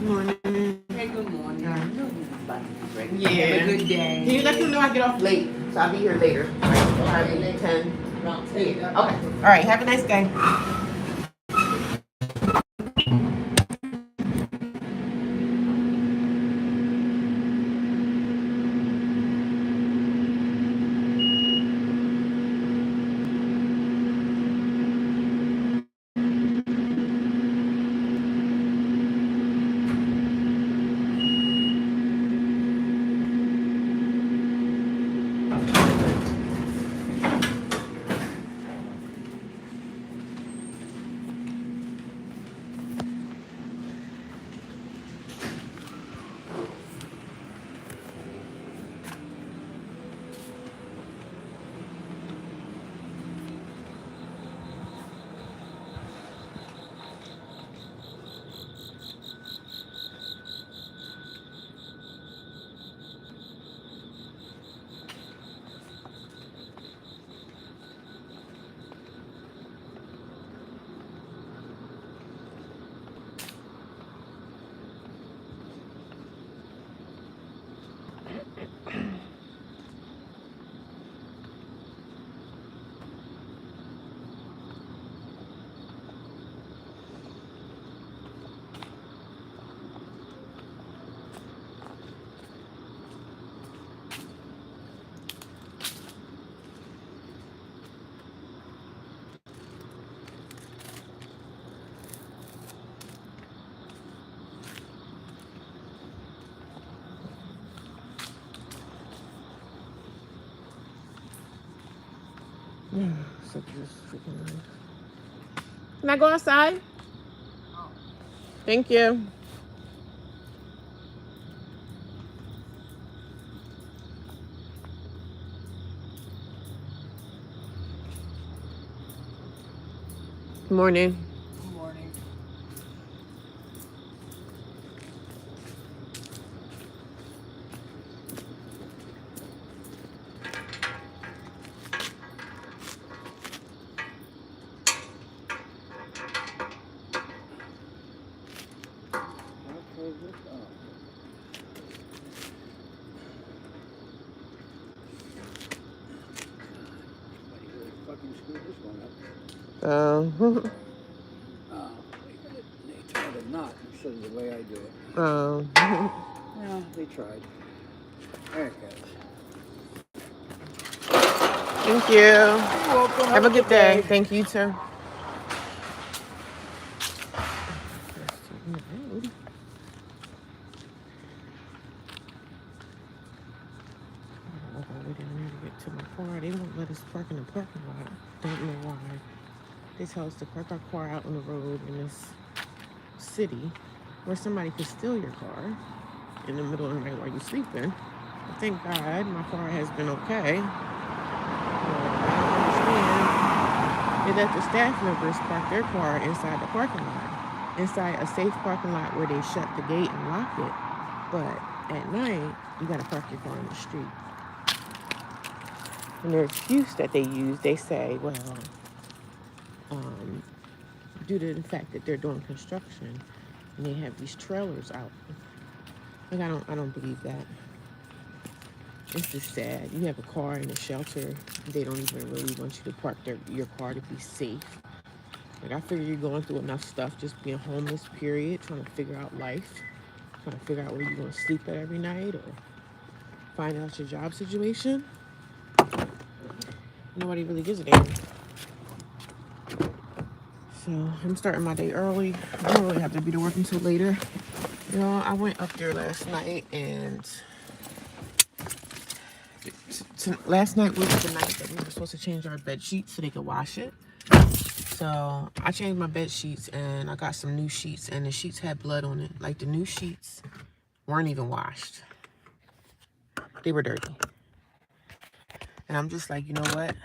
Morning. Hey, good morning. I know you was about to be ready. Yeah. Have a good day. Can you let them know I get off late? So I'll be here later. Probably 10. Around 10. Yeah. Okay. All right. Have a nice day. Such a freaking nice. Can I go outside? Thank you. Good morning. Good morning. Fucking screwed this one up. Oh. They tried to not instead of the way I do it. Oh. Yeah, they tried. There it goes. Thank you. You're welcome. Have a good day. Thank you, too. To my car. They won't let us park in the parking lot. Don't know why. They tell us to park our car out on the road in this city where somebody could steal your car in the middle of the night while you're sleeping. But thank God my car has been okay. But I don't understand. They let the staff members park their car inside the parking lot, inside a safe parking lot where they shut the gate and lock it. But at night, you gotta park your car in the street. And their excuse that they use, they say, well, due to the fact that they're doing construction and they have these trailers out. Like I don't believe that. It's just sad. You have a car in a shelter. They don't even really want you to park your car to be safe. Like I figure you're going through enough stuff just being homeless, period, trying to figure out life, trying to figure out where you're gonna sleep at every night or find out your job situation. Nobody really gives a damn. So I'm starting my day early. I don't really have to be to work until later. You know, I went up there last night and last night was the night that we were supposed to change our bed sheets so they could wash it. So I changed my bed sheets and I got some new sheets and the sheets had blood on it. Like the new sheets weren't even washed. They were dirty. And I'm just like, you know what?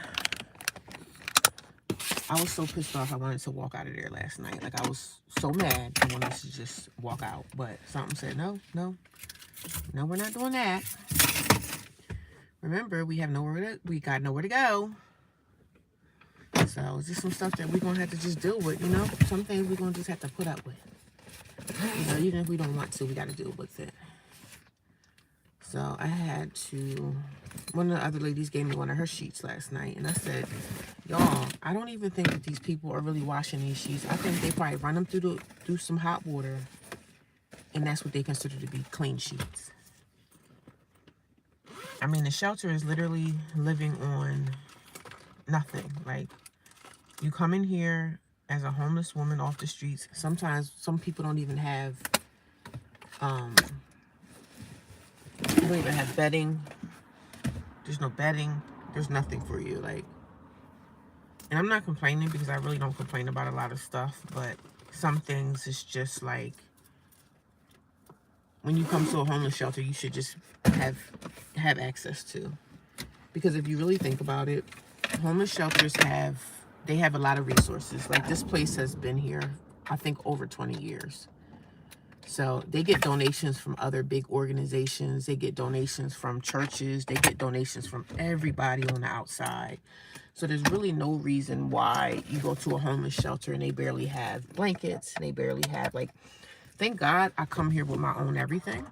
I was so pissed off I wanted to walk out of there last night. Like I was so mad I wanted to just walk out. But something said, no, we're not doing that. Remember, we got nowhere to go. So it's just some stuff that we're gonna have to just deal with, you know? Some things we're gonna just have to put up with. Even if we don't want to, we got to deal with it. So I had to, one of the other ladies gave me one of her sheets last night, and I said, y'all, I don't even think that these people are really washing these sheets. I think they probably run them through some hot water, and that's what they consider to be clean sheets. I mean, the shelter is literally living on nothing. Like, you come in here as a homeless woman off the streets. Sometimes some people don't even have, you don't even have bedding. There's no bedding. There's nothing for you. Like, and I'm not complaining because I really don't complain about a lot of stuff, but some things it's just like, when you come to a homeless shelter, you should just have access to. Because if you really think about it, homeless shelters have a lot of resources. Like, this place has been here, I think, over 20 years. So they get donations from other big organizations. They get donations from churches. They get donations from everybody on the outside. So there's really no reason why you go to a homeless shelter and they barely have blankets. And they barely have, like, thank God I come here with my own everything.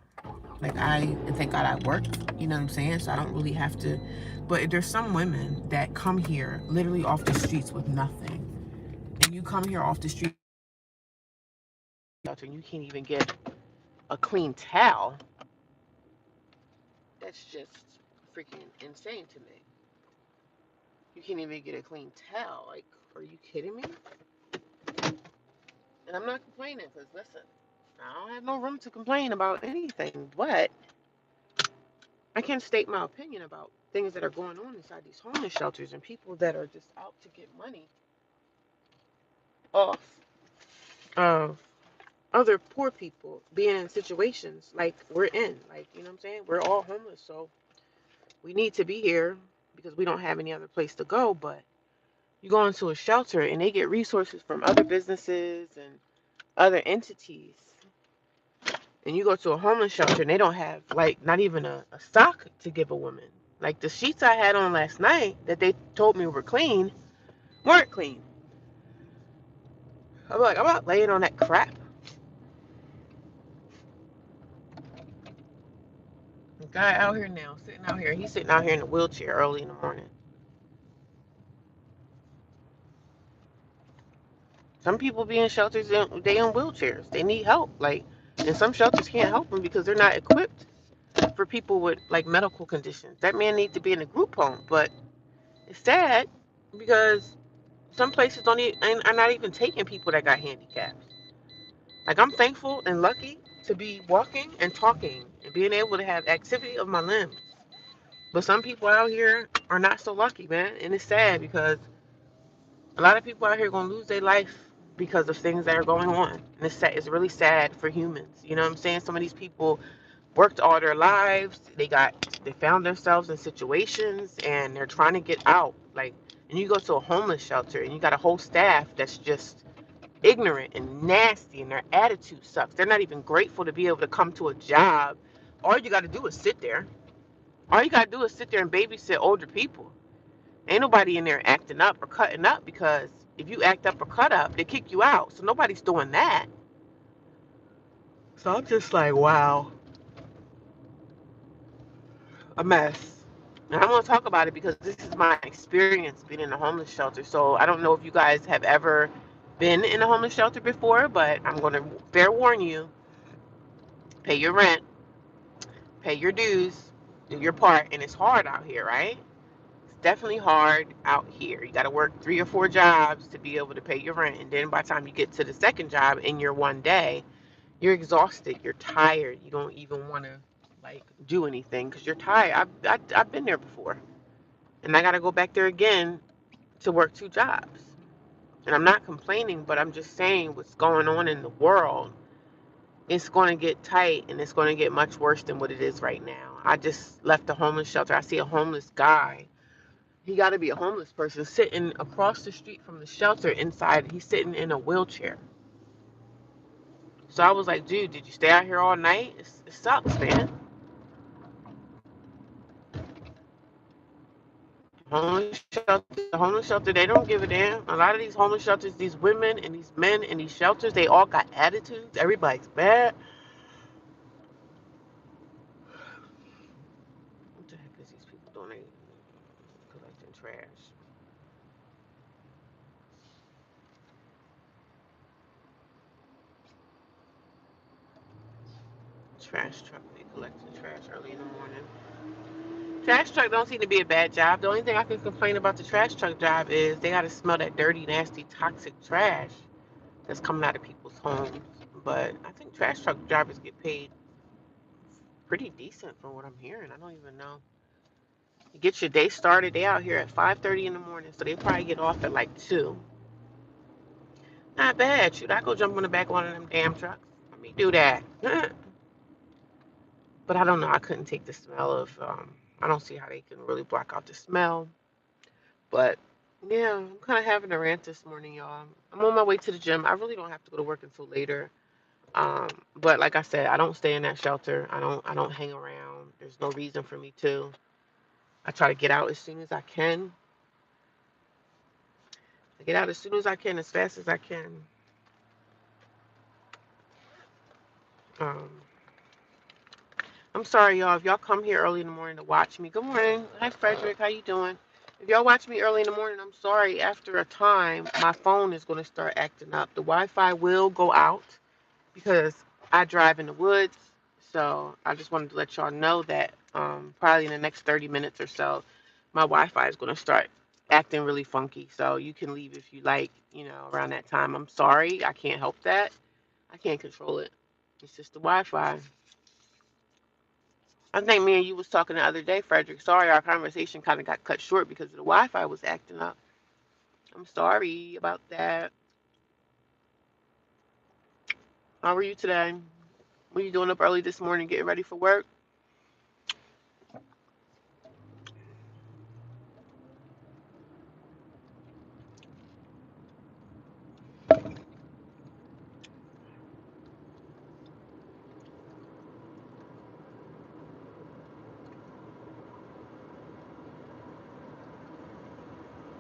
Like, and thank God I work, you know what I'm saying? So I don't really have to, but there's some women that come here literally off the streets with nothing. And you come here off the street and you can't even get a clean towel. That's just freaking insane to me. You can't even get a clean towel. Like, are you kidding me? And I'm not complaining because, listen, I don't have no room to complain about anything, but I can state my opinion about things that are going on inside these homeless shelters and people that are just out to get money off of other poor people being in situations like we're in. Like, you know what I'm saying? We're all homeless, so we need to be here because we don't have any other place to go. But you go into a shelter and they get resources from other businesses and other entities. And you go to a homeless shelter and they don't have, like, not even a sock to give a woman. Like, the sheets I had on last night that they told me were clean weren't clean. I'm like, I'm not laying on that crap. The guy out here now, sitting out here, he's sitting out here in a wheelchair early in the morning. Some people be in shelters, they in wheelchairs. They need help. Like, and some shelters can't help them because they're not equipped for people with, like, medical conditions. That man needs to be in a group home. But it's sad because some places don't even, are not even taking people that got handicaps. Like, I'm thankful and lucky to be walking and talking and being able to have activity of my limbs. But some people out here are not so lucky, man. And it's sad because a lot of people out here are going to lose their life because of things that are going on. And it's sad. It's really sad for humans. You know what I'm saying? Some of these people worked all their lives. They found themselves in situations and they're trying to get out. Like, and you go to a homeless shelter and you got a whole staff that's just ignorant and nasty and their attitude sucks. They're not even grateful to be able to come to a job. All you got to do is sit there. All you got to do is sit there and babysit older people. Ain't nobody in there acting up or cutting up because if you act up or cut up, they kick you out. So nobody's doing that. So I'm just like, wow, a mess. And I'm going to talk about it because this is my experience being in a homeless shelter. So I don't know if you guys have ever been in a homeless shelter before, but I'm going to fair warn you, pay your rent, pay your dues, do your part. And it's hard out here, right? It's definitely hard out here. You got to work 3 or 4 jobs to be able to pay your rent. And then by the time you get to the second job in your one day, you're exhausted. You're tired. You don't even want to, like, do anything because you're tired. I've been there before. And I got to go back there again to work 2 jobs. And I'm not complaining, but I'm just saying what's going on in the world. It's going to get tight and it's going to get much worse than what it is right now. I just left the homeless shelter. I see a homeless guy. He got to be a homeless person sitting across the street from the shelter inside. He's sitting in a wheelchair. So I was like, dude, did you stay out here all night? It sucks, man. homeless shelter, they don't give a damn. A lot of these homeless shelters, these women and these men in these shelters, they all got attitudes. Everybody's bad. What the heck is these people doing? They collecting trash. Trash truck. They collecting trash early in the morning. Trash truck don't seem to be a bad job. The only thing I can complain about the trash truck job is they gotta smell that dirty, nasty, toxic trash that's coming out of people's homes. But I think trash truck drivers get paid pretty decent from what I'm hearing. I don't even know. You get your day started. They out here at 5:30 in the morning, so they probably get off at like 2. Not bad. Shoot, I go jump on the back of one of them damn trucks. Let me do that. But I don't know. I couldn't take the smell of. I don't see how they can really block out the smell. But yeah, I'm kind of having a rant this morning, y'all. I'm on my way to the gym. I really don't have to go to work until later. But like I said, I don't stay in that shelter. I don't hang around. There's no reason for me to. I try to get out as soon as I can. I get out as soon as I can, as fast as I can. Um, I'm sorry, y'all. If y'all come here early in the morning to watch me, good morning. Hi, Frederick. How you doing? If y'all watch me early in the morning, I'm sorry. After a time, my phone is going to start acting up. The Wi-Fi will go out because I drive in the woods. So I just wanted to let y'all know that probably in the next 30 minutes or so, my Wi-Fi is going to start acting really funky. So you can leave if you like, around that time. I'm sorry. I can't help that. I can't control it. It's just the Wi-Fi. I think me and you was talking the other day, Frederick. Sorry, our conversation kind of got cut short because the Wi-Fi was acting up. I'm sorry about that. How are you today? What are you doing up early this morning, getting ready for work?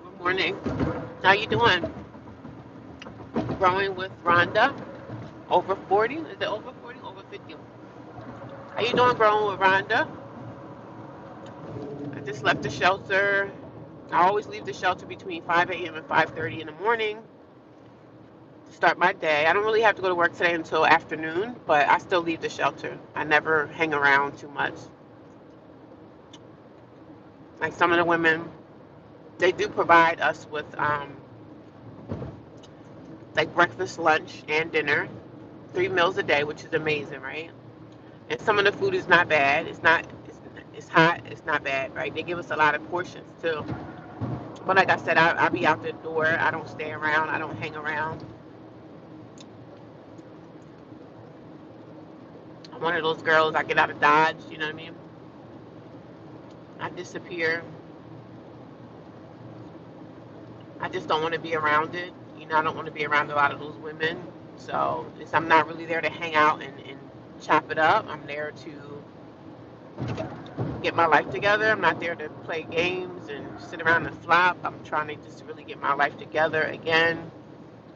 Good morning. How you doing? Growing with Rhonda. Over 40? Is it over 40? Over 50? How you doing, growing with Rhonda? I just left the shelter. I always leave the shelter between 5 a.m. and 5:30 in the morning to start my day. I don't really have to go to work today until afternoon, but I still leave the shelter. I never hang around too much. Like some of the women, they do provide us with like breakfast, lunch, and dinner, 3 meals a day, which is amazing, right? And some of the food is not bad. It's hot. It's not bad, right? They give us a lot of portions too. But like I said, I be out the door. I don't stay around. I don't hang around. I'm one of those girls. I get out of Dodge. You know what I mean? I disappear. I just don't want to be around it. I don't want to be around a lot of those women. So I'm not really there to hang out and chop it up. I'm there to get my life together. I'm not there to play games and sit around and flop. I'm trying to just really get my life together again.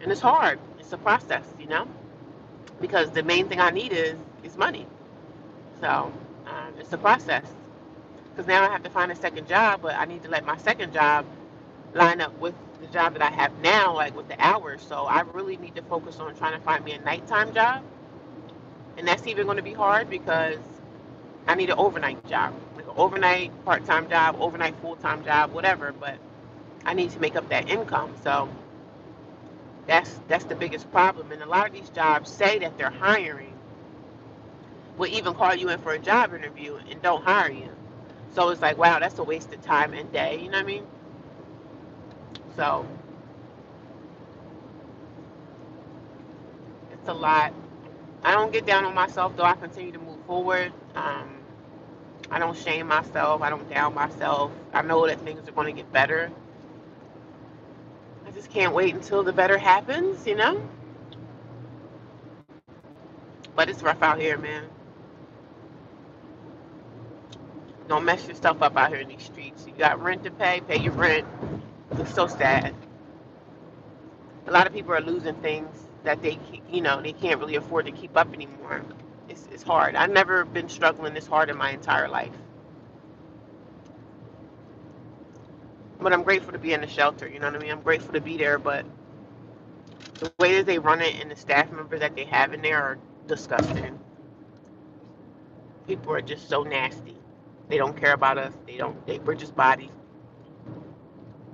And it's hard. It's a process, because the main thing I need is money. So it's a process. Because now I have to find a second job, but I need to let my second job line up with the job that I have now, like with the hours. So I really need to focus on trying to find me a nighttime job. And that's even going to be hard because I need an overnight job, like an overnight part-time job, overnight full-time job, whatever. But I need to make up that income. So that's the biggest problem. And a lot of these jobs say that they're hiring, will even call you in for a job interview and don't hire you. So it's like, wow, that's a waste of time and day. You know what I mean? So it's a lot. I don't get down on myself though. I continue to move forward. I don't shame myself. I don't down myself. I know that things are going to get better. I just can't wait until the better happens. But it's rough out here, man. Don't mess yourself up out here in these streets. You got rent to pay, pay your rent. It's so sad. A lot of people are losing things that they can't really afford to keep up anymore. It's hard. I've never been struggling this hard in my entire life. But I'm grateful to be in the shelter, you know what I mean? I'm grateful to be there, but the way that they run it and the staff members that they have in there are disgusting. People are just so nasty. They don't care about us. We're just bodies.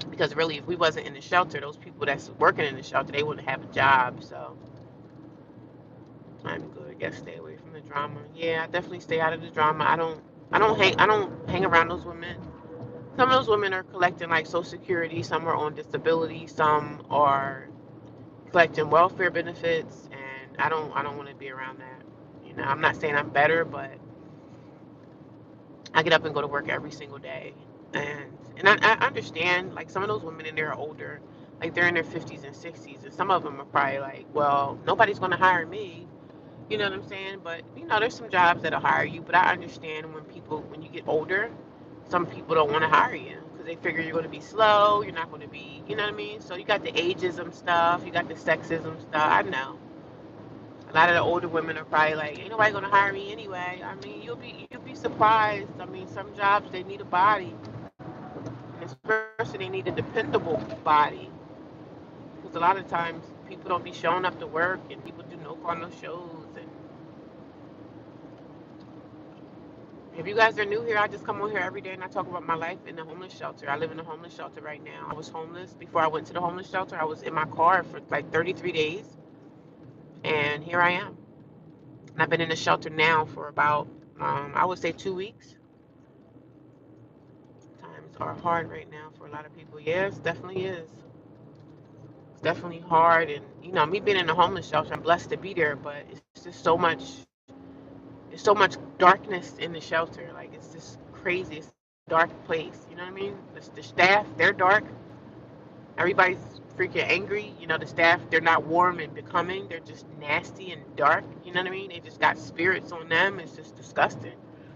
Because really, if we wasn't in the shelter, those people that's working in the shelter, they wouldn't have a job. So I'm good. I guess stay away from the drama. Yeah, I definitely stay out of the drama. I don't hang around those women. Some of those women are collecting like Social Security. Some are on disability. Some are collecting welfare benefits, and I don't want to be around that. You know, I'm not saying I'm better, but I get up and go to work every single day, and I understand like some of those women in there are older, like they're in their 50s and 60s, and some of them are probably like, well, nobody's going to hire me. You know what I'm saying? But you know, there's some jobs that'll hire you. But I understand when you get older, some people don't want to hire you because they figure you're going to be slow. You're not going to be, you know what I mean? So you got the ageism stuff, you got the sexism stuff. I know a lot of the older women are probably like, ain't nobody going to hire me anyway. I mean, you'll be surprised. I mean, some jobs they need a body, and especially they need a dependable body because a lot of times people don't be showing up to work and people do no call no shows and if you guys are new here, I just come on here every day and I talk about my life in the homeless shelter. I live in a homeless shelter right now. I was homeless before I went to the homeless shelter. I was in my car for like 33 days, and here I am. And I've been in the shelter now for about, I would say 2 weeks. Times are hard right now for a lot of people. Yes, definitely is. It's definitely hard, and you know, me being in the homeless shelter, I'm blessed to be there. But it's just there's so much darkness in the shelter. Like it's just crazy. It's a dark place. You know what I mean? The staff, they're dark. Everybody's freaking angry. You know, the staff, they're not warm and becoming. They're just nasty and dark. You know what I mean? They just got spirits on them. It's just disgusting.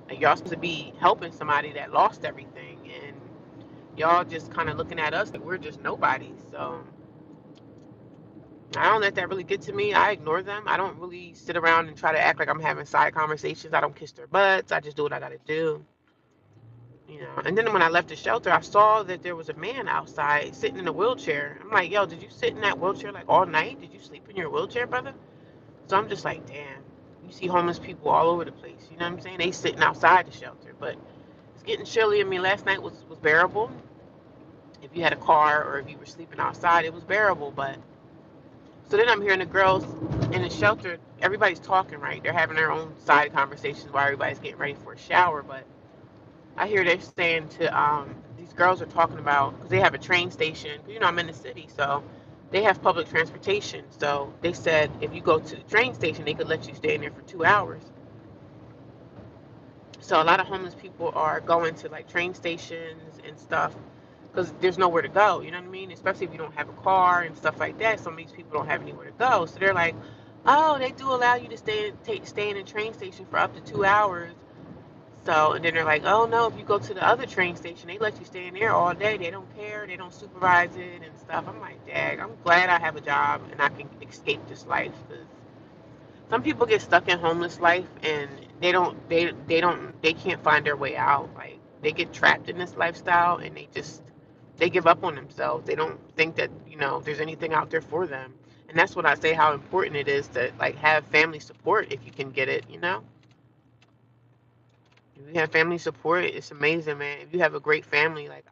Like y'all supposed to be helping somebody that lost everything, and y'all just kind of looking at us like we're just nobody. So I don't let that really get to me. I ignore them. I don't really sit around and try to act like I'm having side conversations. I don't kiss their butts. I just do what I gotta do. You know. And then when I left the shelter, I saw that there was a man outside sitting in a wheelchair. I'm like, yo, did you sit in that wheelchair like all night? Did you sleep in your wheelchair, brother? So I'm just like, damn. You see homeless people all over the place. You know what I'm saying? They sitting outside the shelter, but it's getting chilly. I mean, last night was bearable. If you had a car or if you were sleeping outside, it was bearable, but so then I'm hearing the girls in the shelter, everybody's talking, right? They're having their own side conversations while everybody's getting ready for a shower. But I hear they're saying to, these girls are talking about, because they have a train station. You know, I'm in the city, so they have public transportation. So they said if you go to the train station, they could let you stay in there for 2 hours. So a lot of homeless people are going to like train stations and stuff because there's nowhere to go. You know what I mean? Especially if you don't have a car and stuff like that. Some of these people don't have anywhere to go, so they're like, "Oh, they do allow you to stay in a train station for up to 2 hours." So and then they're like, "Oh no, if you go to the other train station, they let you stay in there all day. They don't care. They don't supervise it and stuff." I'm like, "Dang, I'm glad I have a job and I can escape this life." Because some people get stuck in homeless life and they can't find their way out. Like they get trapped in this lifestyle and they give up on themselves. They don't think that, you know, there's anything out there for them. And that's what I say how important it is to like have family support if you can get it, you know? If you have family support, it's amazing, man. If you have a great family, like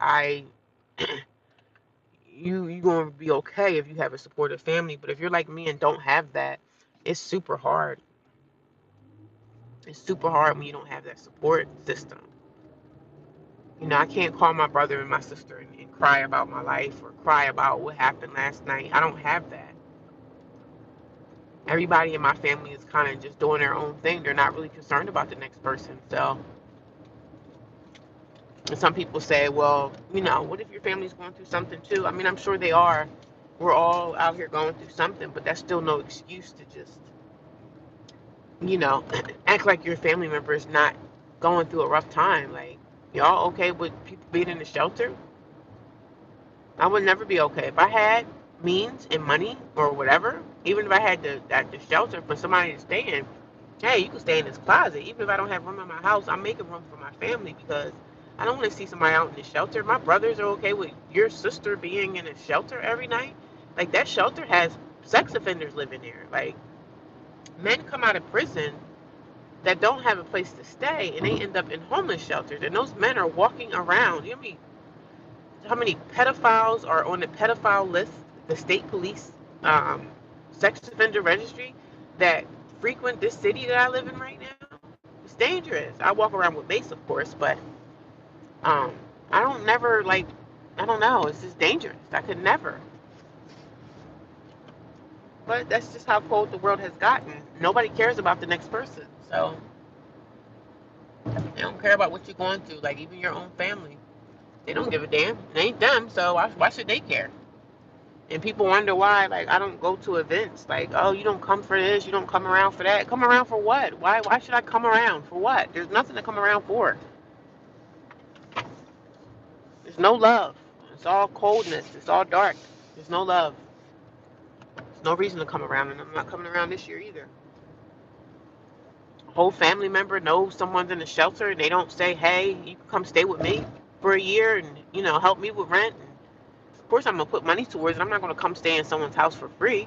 you gonna be okay if you have a supportive family. But if you're like me and don't have that, it's super hard. It's super hard when you don't have that support system. You know, I can't call my brother and my sister and cry about my life or cry about what happened last night. I don't have that. Everybody in my family is kind of just doing their own thing. They're not really concerned about the next person. So, and some people say, well, you know, what if your family's going through something too? I mean, I'm sure they are. We're all out here going through something, but that's still no excuse to just, you know, act like your family member is not going through a rough time. Like, Y'all okay with people being in the shelter? I would never be okay. If I had means and money or whatever, even if I had the shelter for somebody to stay in, hey, you can stay in this closet. Even if I don't have room in my house, I'm making room for my family because I don't want to see somebody out in the shelter. My brothers are okay with your sister being in a shelter every night. Like, that shelter has sex offenders living there. Like, men come out of prison that don't have a place to stay and they end up in homeless shelters. And those men are walking around. You know how many pedophiles are on the pedophile list, the state police sex offender registry that frequent this city that I live in right now? It's dangerous. I walk around with mace, of course, but um, I don't never like. I don't know. It's just dangerous. I could never. But that's just how cold the world has gotten. Nobody cares about the next person, so they don't care about what you're going through. Like, even your own family, they don't give a damn. It ain't them, so why should they care? And people wonder why, like, I don't go to events. Like, oh, you don't come for this, you don't come around for that. Come around for what? Why should I come around for what? There's nothing to come around for. There's no love. It's all coldness. It's all dark. There's no love. There's no reason to come around, and I'm not coming around this year either. A whole family member knows someone's in a shelter, and they don't say, hey, you can come stay with me for a year and, help me with rent. And of course, I'm going to put money towards it. I'm not going to come stay in someone's house for free.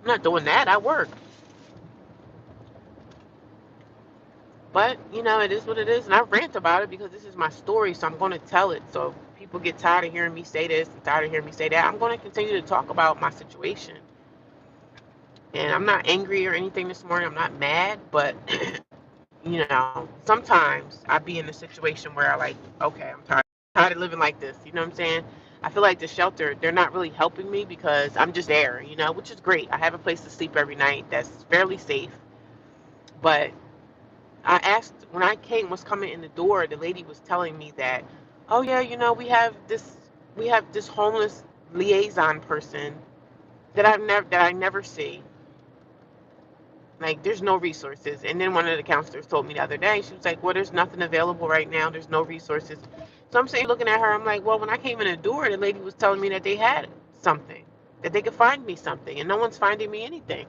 I'm not doing that. I work. But, it is what it is. And I rant about it because this is my story, so I'm going to tell it. So if people get tired of hearing me say this and tired of hearing me say that, I'm going to continue to talk about my situation. And I'm not angry or anything this morning. I'm not mad, but, sometimes I be in a situation where I like, okay, I'm tired of living like this. You know what I'm saying? I feel like the shelter, they're not really helping me because I'm just there, which is great. I have a place to sleep every night that's fairly safe. But I asked when I was coming in the door, the lady was telling me that, oh yeah, we have this homeless liaison person that I never see. Like, there's no resources. And then one of the counselors told me the other day, she was like, well, there's nothing available right now. There's no resources. So I'm saying, looking at her, I'm like, well, when I came in the door, the lady was telling me that they had something, that they could find me something, and no one's finding me anything.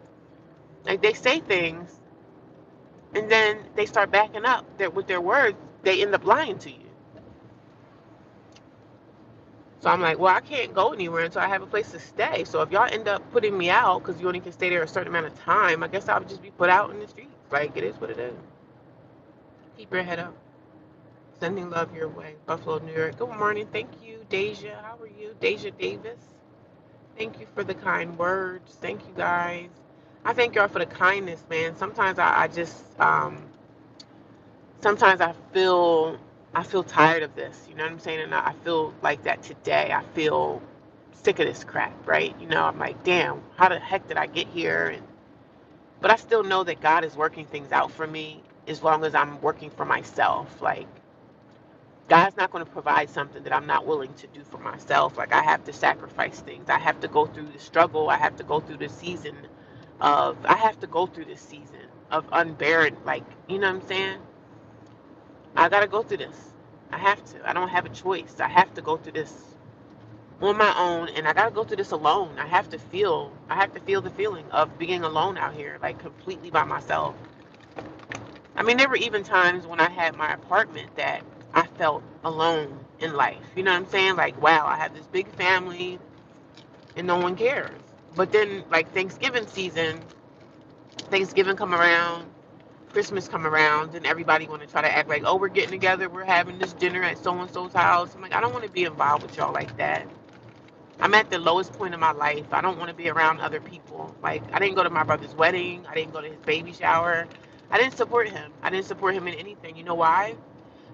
Like, they say things and then they start backing up with their words. They end up lying to you. So I'm like, well, I can't go anywhere until I have a place to stay. So if y'all end up putting me out because you only can stay there a certain amount of time, I guess I would just be put out in the streets. Like, it is what it is. Keep your head up. Sending love your way. Buffalo, New York. Good morning. Thank you, Deja. How are you? Deja Davis. Thank you for the kind words. Thank you, guys. I thank y'all for the kindness, man. Sometimes I just sometimes I feel tired of this. You know what I'm saying? And I feel like that today. I feel sick of this crap, right? I'm like, damn, how the heck did I get here? But I still know that God is working things out for me as long as I'm working for myself. Like, God's not going to provide something that I'm not willing to do for myself. Like, I have to sacrifice things. I have to go through the struggle. I have to go through the season I have to go through this season of unbearing, like, you know what I'm saying? I gotta go through this. I have to. I don't have a choice. I have to go through this on my own, and I gotta go through this alone. I have to feel. I have to feel the feeling of being alone out here, like, completely by myself. I mean, there were even times when I had my apartment that I felt alone in life. You know what I'm saying? Like, wow, I have this big family, and no one cares. But then, like, Thanksgiving come around, Christmas come around, and everybody want to try to act like, oh, we're getting together, we're having this dinner at so and so's house. I'm like, I don't want to be involved with y'all like that. I'm at the lowest point in my life. I don't want to be around other people. Like, I didn't go to my brother's wedding. I didn't go to his baby shower. I didn't support him. I didn't support him in anything. You know why?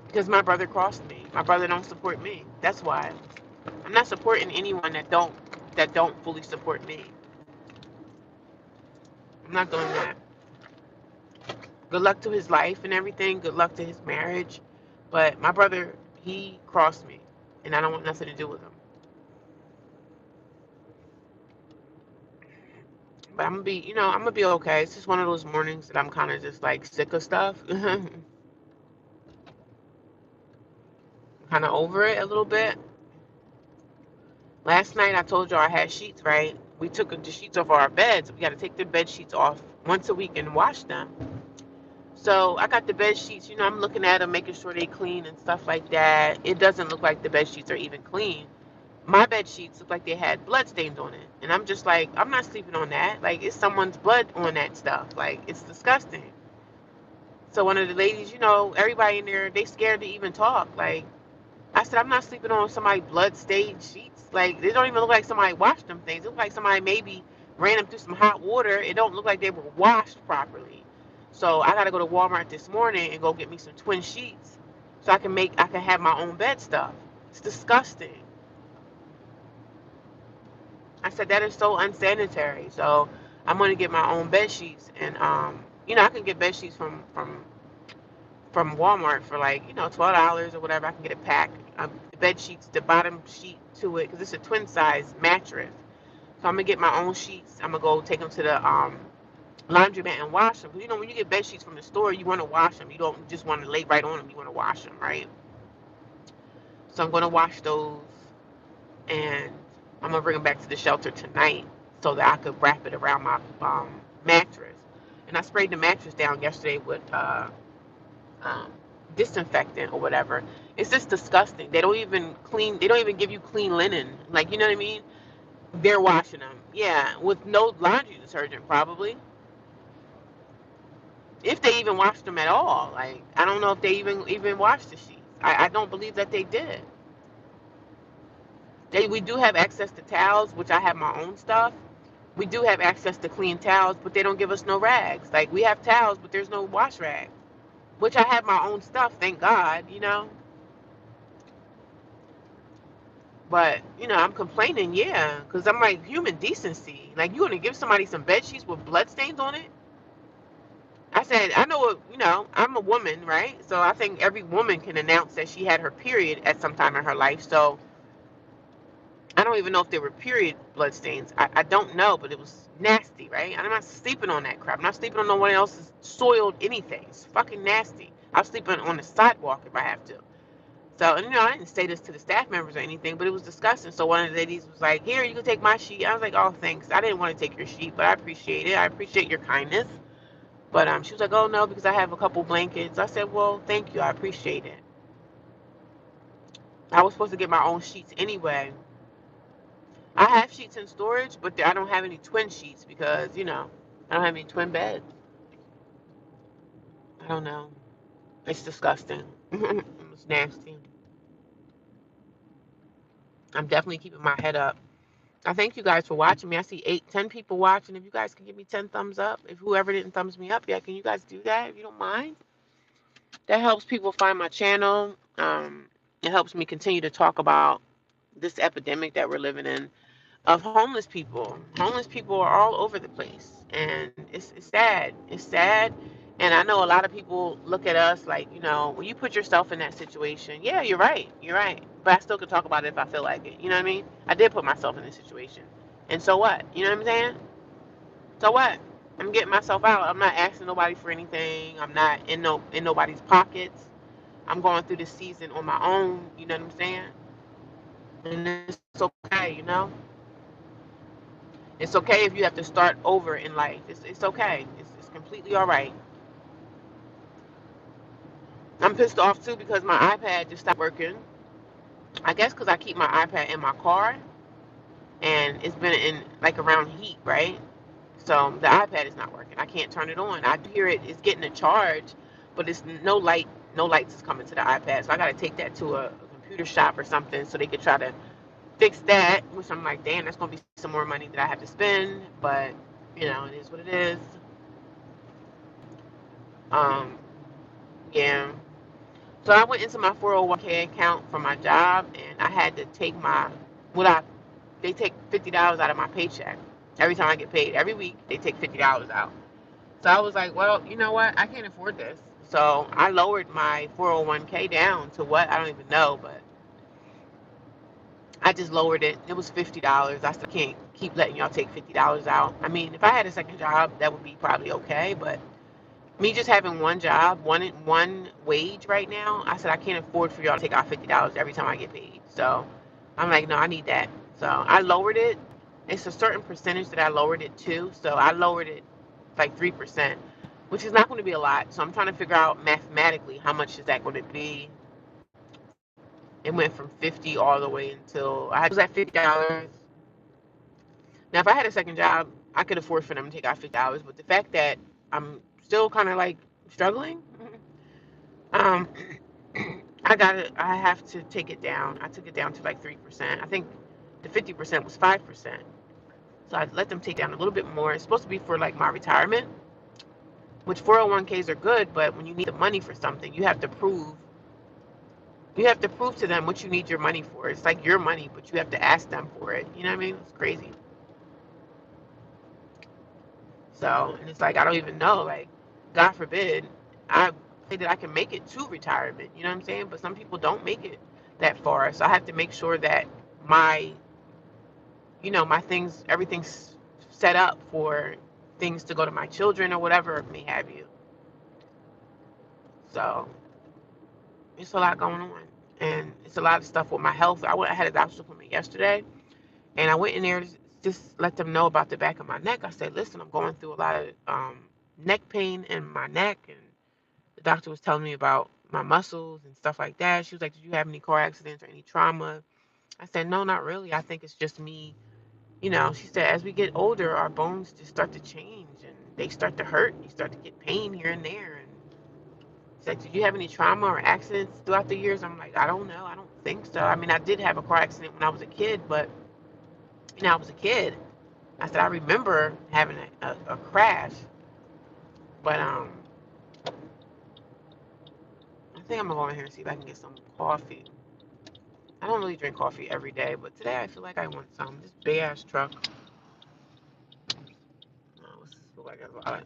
Because my brother crossed me. My brother don't support me. That's why. I'm not supporting anyone that don't fully support me. I'm not doing that. Good luck to his life and everything. Good luck to his marriage. But my brother, he crossed me, and I don't want nothing to do with him. But I'm gonna be okay. It's just one of those mornings that I'm kind of just like sick of stuff. kind of over it a little bit. Last night I told y'all I had sheets, right? We took the sheets off our beds. We got to take the bed sheets off once a week and wash them. So I got the bed sheets, I'm looking at them, making sure they clean and stuff like that. It doesn't look like the bed sheets are even clean. My bed sheets look like they had blood stains on it. And I'm just like, I'm not sleeping on that. Like, it's someone's blood on that stuff. Like, it's disgusting. So one of the ladies, everybody in there, they scared to even talk. Like, I said, I'm not sleeping on somebody's blood-stained sheets. Like, they don't even look like somebody washed them things. It look like somebody maybe ran them through some hot water. It don't look like they were washed properly. So I got to go to Walmart this morning and go get me some twin sheets so I can have my own bed stuff. It's disgusting. I said, that is so unsanitary. So I'm going to get my own bed sheets. And, I can get bed sheets from Walmart for like, $12 or whatever. I can get a pack. The bed sheets, the bottom sheet to it, because it's a twin size mattress. So I'm gonna get my own sheets. I'm gonna go take them to the laundromat and wash them. Because when you get bed sheets from the store, you want to wash them. You don't just want to lay right on them. You want to wash them, right? So I'm gonna wash those, and I'm gonna bring them back to the shelter tonight so that I could wrap it around my mattress. And I sprayed the mattress down yesterday with um, disinfectant or whatever. It's just disgusting. They don't even clean. They don't even give you clean linen. Like, you know what I mean? They're washing them. Yeah, with no laundry detergent probably. If they even washed them at all. Like, I don't know if they even washed the sheets. I don't believe that they did. We do have access to towels, which I have my own stuff. We do have access to clean towels, but they don't give us no rags. Like, we have towels, but there's no wash rag. Which I have my own stuff, thank God. But, I'm complaining, yeah, because I'm like, human decency. Like, you want to give somebody some bed sheets with blood stains on it? I said, I know, I'm a woman, right? So I think every woman can announce that she had her period at some time in her life. So I don't even know if they were period blood stains. I don't know, but it was nasty, right? And I'm not sleeping on that crap. I'm not sleeping on no one else's soiled anything. It's fucking nasty. I'm sleeping on the sidewalk if I have to. So, I didn't say this to the staff members or anything, but it was disgusting. So one of the ladies was like, here, you can take my sheet. I was like, oh, thanks. I didn't want to take your sheet, but I appreciate it. I appreciate your kindness. But she was like, oh, no, because I have a couple blankets. I said, well, thank you. I appreciate it. I was supposed to get my own sheets anyway. I have sheets in storage, but I don't have any twin sheets because, I don't have any twin beds. I don't know. It's disgusting. It's nasty. I'm definitely keeping my head up. I thank you guys for watching me. I see 10 people watching. If you guys can give me 10 thumbs up, if whoever didn't thumbs me up yet, can you guys do that if you don't mind? That helps people find my channel. It helps me continue to talk about this epidemic that we're living in of homeless people. Homeless people are all over the place, and it's sad. It's sad, and I know a lot of people look at us like, when you put yourself in that situation, yeah, you're right. You're right. But I still can talk about it if I feel like it. You know what I mean? I did put myself in this situation. And so what? You know what I'm saying? So what? I'm getting myself out. I'm not asking nobody for anything. I'm not in nobody's pockets. I'm going through this season on my own. You know what I'm saying? And it's okay. It's okay if you have to start over in life. It's okay. It's completely all right. I'm pissed off too because my iPad just stopped working. I guess because I keep my iPad in my car and it's been in like around heat, right? So the iPad is not working. I can't turn it on. I do hear it's getting a charge, but it's no light. No lights is coming to the iPad. So I got to take that to a computer shop or something so they could try to fix that. Which I'm like, damn, that's gonna be some more money that I have to spend. But it is what it is. Um, yeah. So I went into my 401k account for my job, and I had to take what I they take $50 out of my paycheck every time I get paid. Every week they take $50 out. So I was like, well, you know what? I can't afford this. So I lowered my 401k down to what? I don't even know, but I just lowered it. It was $50. I still can't keep letting y'all take $50 out. I mean, if I had a second job, that would be probably okay, but me just having one job, one wage right now, I said I can't afford for y'all to take out $50 every time I get paid. So I'm like, no, I need that. So I lowered it. It's a certain percentage that I lowered it to. So I lowered it like 3%, which is not going to be a lot. So I'm trying to figure out mathematically how much is that going to be. It went from 50 all the way until I was at $50. Now, if I had a second job, I could afford for them to take out $50. But the fact that I'm still kind of like struggling, um, I have to take it down. I took it down to like 3%. I think the 50% was 5%. So I let them take down a little bit more. It's supposed to be for like my retirement, which 401ks are good, but when you need the money for something, you have to prove to them what you need your money for. It's like your money, but you have to ask them for it. You know what I mean? It's crazy. So, and it's like, I don't even know, like, God forbid, I say that I can make it to retirement, you know what I'm saying? But some people don't make it that far. So I have to make sure that my, my things, everything's set up for things to go to my children or whatever may have you. So it's a lot going on. And it's a lot of stuff with my health. I had a doctor's appointment yesterday, and I went in there to just let them know about the back of my neck. I said, listen, I'm going through a lot of neck pain in my neck. And the doctor was telling me about my muscles and stuff like that. She was like, did you have any car accidents or any trauma? I said, no, not really. I think it's just me. She said, as we get older, our bones just start to change and they start to hurt. You start to get pain here and there. And she's like, did you have any trauma or accidents throughout the years? I'm like, I don't know. I don't think so. I mean, I did have a car accident when I was a kid, but I was a kid. I said, I remember having a crash, but I think I'm gonna go in here and see if I can get some coffee. I don't really drink coffee every day, but today I feel like I want some. This big ass truck. Oh, this feel like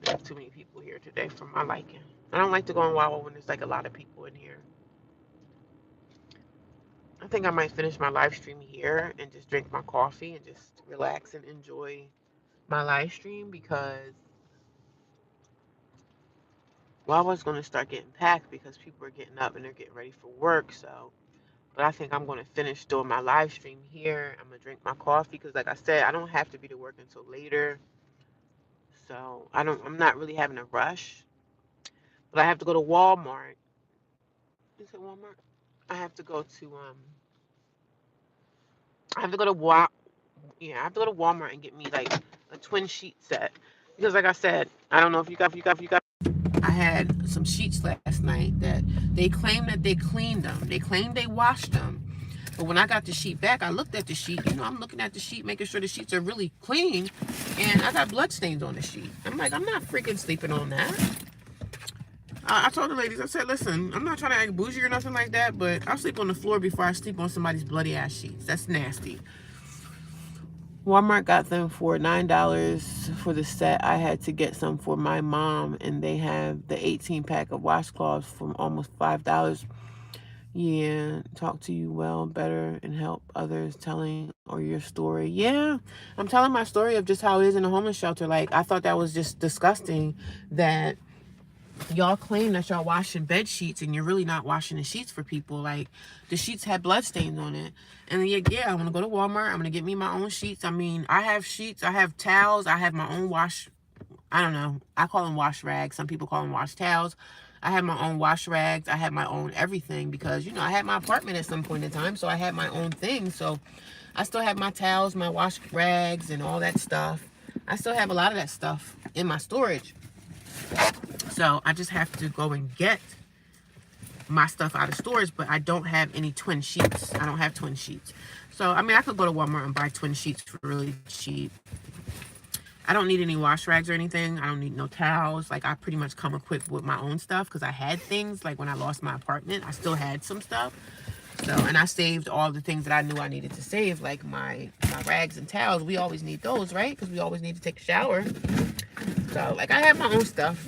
there's too many people here today for my liking. I don't like to go in Wawa when there's like a lot of people in here. I think I might finish my live stream here and just drink my coffee and just relax and enjoy my live stream because Wawa's gonna start getting packed because people are getting up and they're getting ready for work. So, but I think I'm gonna finish doing my live stream here. I'm gonna drink my coffee because, like I said, I don't have to be to work until later. So I'm not really having a rush. But I have to go to Walmart. Is it Walmart? I have to go to I have to go to I have to go to Walmart and get me like a twin sheet set because, like I said, I don't know if you got. I had some sheets last night that they claimed that they cleaned them. They claimed they washed them. But when I got the sheet back, I looked at the sheet. I'm looking at the sheet, making sure the sheets are really clean, and I got blood stains on the sheet. I'm like, I'm not freaking sleeping on that. I told the ladies, I said, listen, I'm not trying to act bougie or nothing like that, but I'll sleep on the floor before I sleep on somebody's bloody ass sheets. That's nasty. Walmart got them for $9 for the set. I had to get some for my mom, and they have the 18-pack of washcloths from almost $5. Yeah, talk to you well, better, and help others telling or your story. Yeah, I'm telling my story of just how it is in a homeless shelter. Like, I thought that was just disgusting that y'all claim that y'all washing bed sheets and you're really not washing the sheets for people. Like, the sheets had blood stains on it. And then, yeah, I'm going to go to Walmart. I'm going to get me my own sheets. I mean, I have sheets. I have towels. I have my own I don't know. I call them wash rags. Some people call them wash towels. I have my own wash rags. I have my own everything because, I had my apartment at some point in time. So I had my own thing. So I still have my towels, my wash rags, and all that stuff. I still have a lot of that stuff in my storage. So I just have to go and get my stuff out of storage, but I don't have any twin sheets. I don't have twin sheets. So, I mean, I could go to Walmart and buy twin sheets for really cheap. I don't need any wash rags or anything. I don't need no towels. Like, I pretty much come equipped with my own stuff because I had things. Like, when I lost my apartment, I still had some stuff. So, and I saved all the things that I knew I needed to save, like my rags and towels. We always need those, right? Because we always need to take a shower. So, like, I have my own stuff.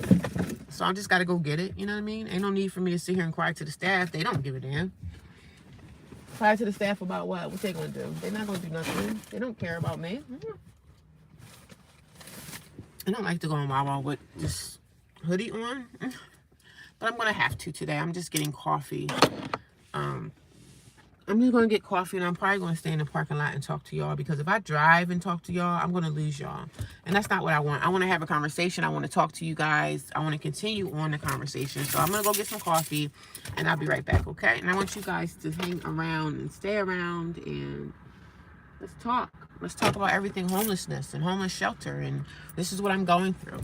So I just got to go get it. You know what I mean? Ain't no need for me to sit here and cry to the staff. They don't give a damn. Cry to the staff about what? What they going to do? They're not going to do nothing. They don't care about me. I don't like to go in Wawa with just hoodie on. But I'm going to have to today. I'm just getting coffee. Um, I'm just going to get coffee, and I'm probably going to stay in the parking lot and talk to y'all, because if I drive and talk to y'all, I'm going to lose y'all. And that's not what I want. I want to have a conversation. I want to talk to you guys. I want to continue on the conversation. So I'm going to go get some coffee, and I'll be right back, okay? And I want you guys to hang around and stay around, and let's talk. Let's talk about everything homelessness and homeless shelter, and this is what I'm going through.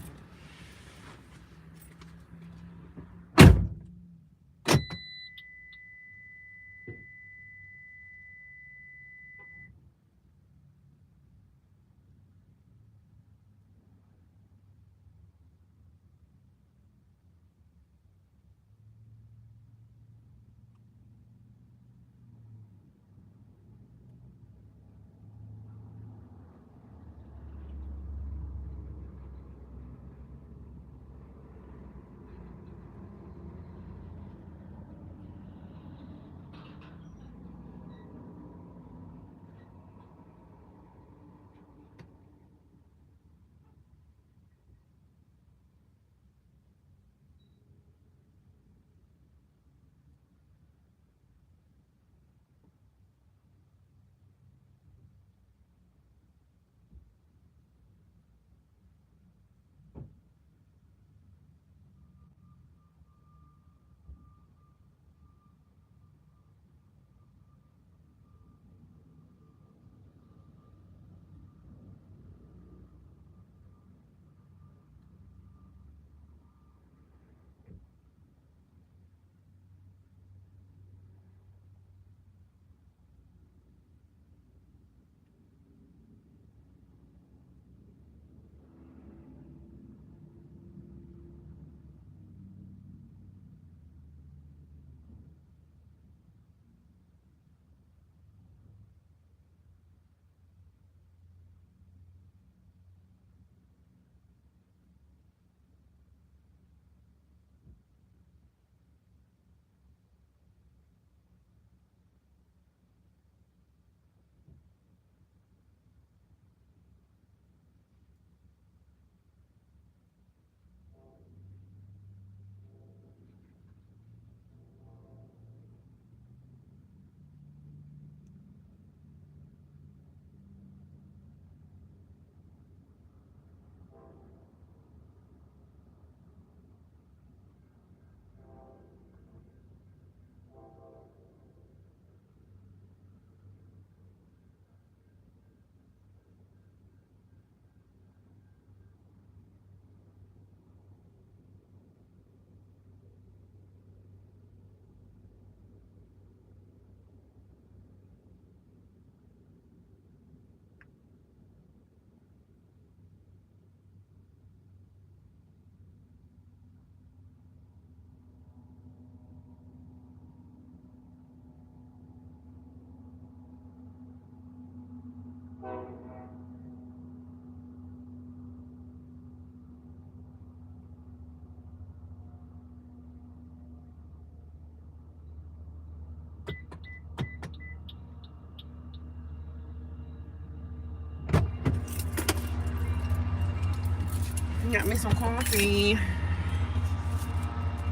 Got me some coffee.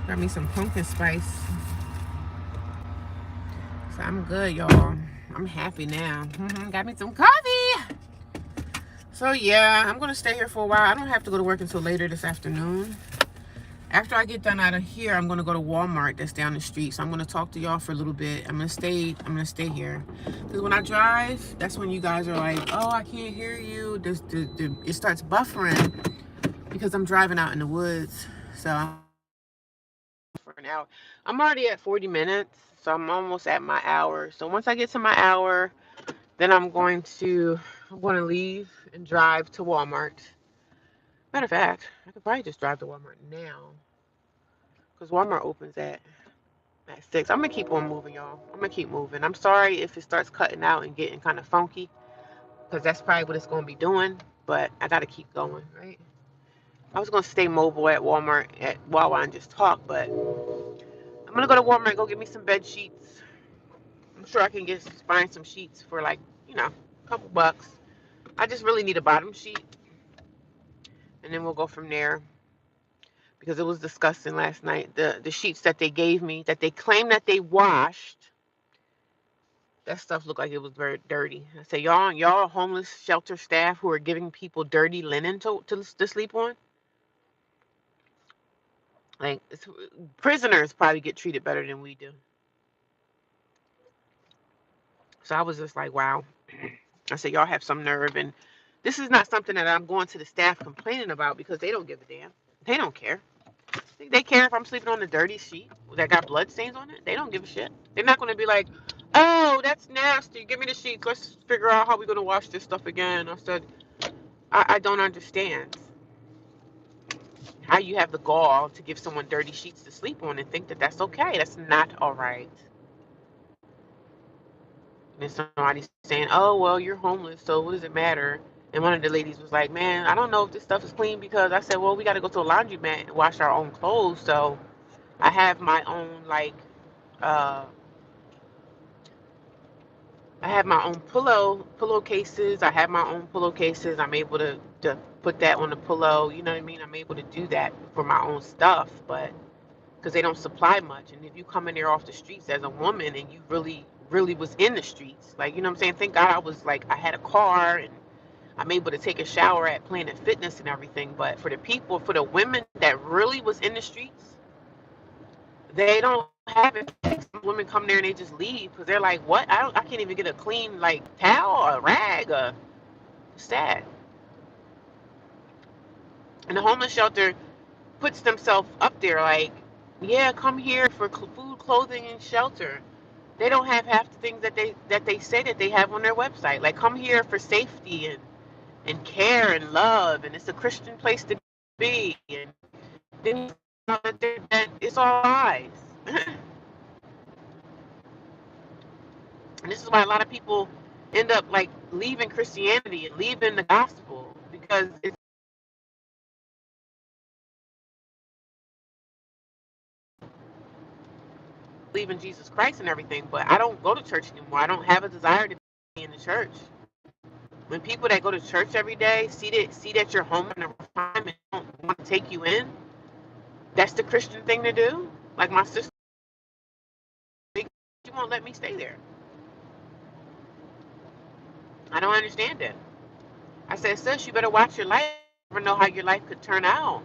Got me some pumpkin spice. So I'm good, y'all. I'm happy now. Got me some coffee. So yeah, I'm gonna stay here for a while. I don't have to go to work until later this afternoon. After I get done out of here, I'm gonna go to Walmart that's down the street. So I'm gonna talk to y'all for a little bit. I'm gonna stay here. Because when I drive, that's when you guys are like, oh, I can't hear you. It starts buffering because I'm driving out in the woods. So for an hour. I'm already at 40 minutes, so I'm almost at my hour. So once I get to my hour, then I'm going to leave and drive to Walmart. Matter of fact, I could probably just drive to Walmart now, because Walmart opens at 6. I'm gonna keep on moving, y'all. I'm gonna keep moving. I'm sorry if it starts cutting out and getting kind of funky, because that's probably what it's gonna be doing. But I gotta keep going, right? I was gonna stay mobile at Walmart at Wawa and just talk, but I'm gonna go to Walmart and go get me some bed sheets. I'm sure I can find some sheets for, like, a couple bucks. I just really need a bottom sheet, and then we'll go from there. because it was disgusting last night. The sheets that they gave me, that they claim that they washed, that stuff looked like it was very dirty. I said, y'all homeless shelter staff who are giving people dirty linen to sleep on. Like, prisoners probably get treated better than we do. So I was just like, wow. I said, y'all have some nerve. And this is not something that I'm going to the staff complaining about, because they don't give a damn. They don't care. They care if I'm sleeping on the dirty sheet that got blood stains on it. They don't give a shit. They're not going to be like, oh, that's nasty. Give me the sheets. Let's figure out how we're going to wash this stuff again. I said, I don't understand how you have the gall to give someone dirty sheets to sleep on and think that that's okay. That's not all right. And somebody's saying, oh, well, you're homeless, so what does it matter? And one of the ladies was like, man, I don't know if this stuff is clean, because I said, well, we got to go to a laundromat and wash our own clothes. So I have my own, like, uh, I have my own pillowcases. I have my own pillowcases. I'm able to put that on the pillow. You know what I mean? I'm able to do that for my own stuff, but because they don't supply much. And if you come in there off the streets as a woman and you really, really was in the streets, like, you know what I'm saying? Thank God I was like, I had a car and I'm able to take a shower at Planet Fitness and everything. But for the people, for the women that really was in the streets, they don't have it. Some women come there and they just leave because they're like, what? I can't even get a clean, like, towel, a rag, sad. And the homeless shelter puts themselves up there like, yeah, come here for food, clothing, and shelter. They don't have half the things that they say that they have on their website. Like, come here for safety and care and love, and it's a Christian place to be. And then you know that it's all lies. And this is why a lot of people end up like leaving Christianity and leaving the gospel, because it's leaving Jesus Christ and everything. But I don't go to church anymore. I don't have a desire to be in the church. When people that go to church every day see that you're home in a rough time and don't want to take you in, that's the Christian thing to do. Like my sister, she won't let me stay there. I don't understand it. I said, sis, you better watch your life. You never know how your life could turn out.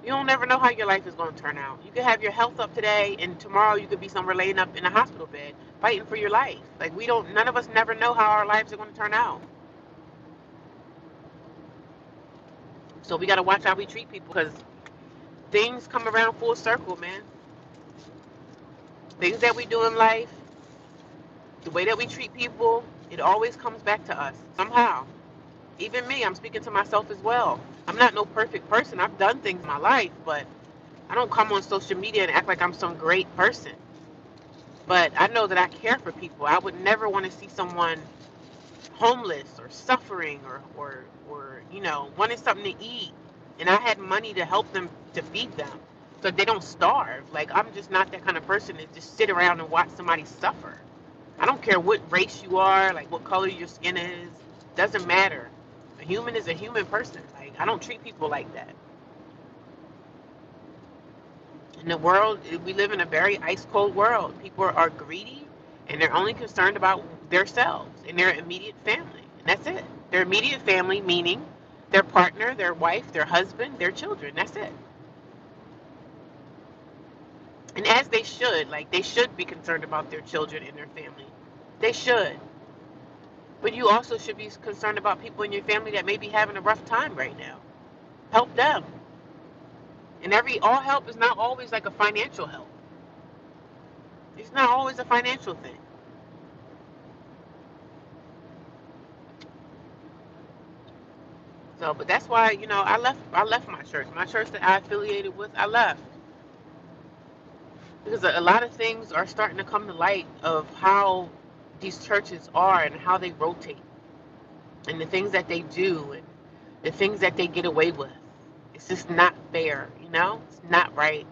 You don't never know how your life is going to turn out. You could have your health up today, and tomorrow you could be somewhere laying up in a hospital bed fighting for your life. Like, none of us never know how our lives are going to turn out. So we got to watch how we treat people, because things come around full circle, man. Things that we do in life, the way that we treat people, it always comes back to us somehow. Even me, I'm speaking to myself as well. I'm not no perfect person. I've done things in my life, but I don't come on social media and act like I'm some great person. But I know that I care for people. I would never want to see someone homeless or suffering or wanting something to eat, and I had money to help them, to feed them, so they don't starve. Like, I'm just not that kind of person to just sit around and watch somebody suffer. I don't care what race you are, like what color your skin is. Doesn't matter. A human is a human person. Like, I don't treat people like that. In the world, we live in a very ice cold world. People are greedy, and they're only concerned about themselves and their immediate family, and that's it. Their immediate family, meaning their partner, their wife, their husband, their children. That's it. And as they should, like, they should be concerned about their children and their family. They should. But you also should be concerned about people in your family that may be having a rough time right now. Help them. And all help is not always like a financial help. It's not always a financial thing. So, but that's why, I left my church. My church that I affiliated with, I left. Because a lot of things are starting to come to light of how these churches are and how they rotate, and the things that they do and the things that they get away with. It's just not fair, It's not right.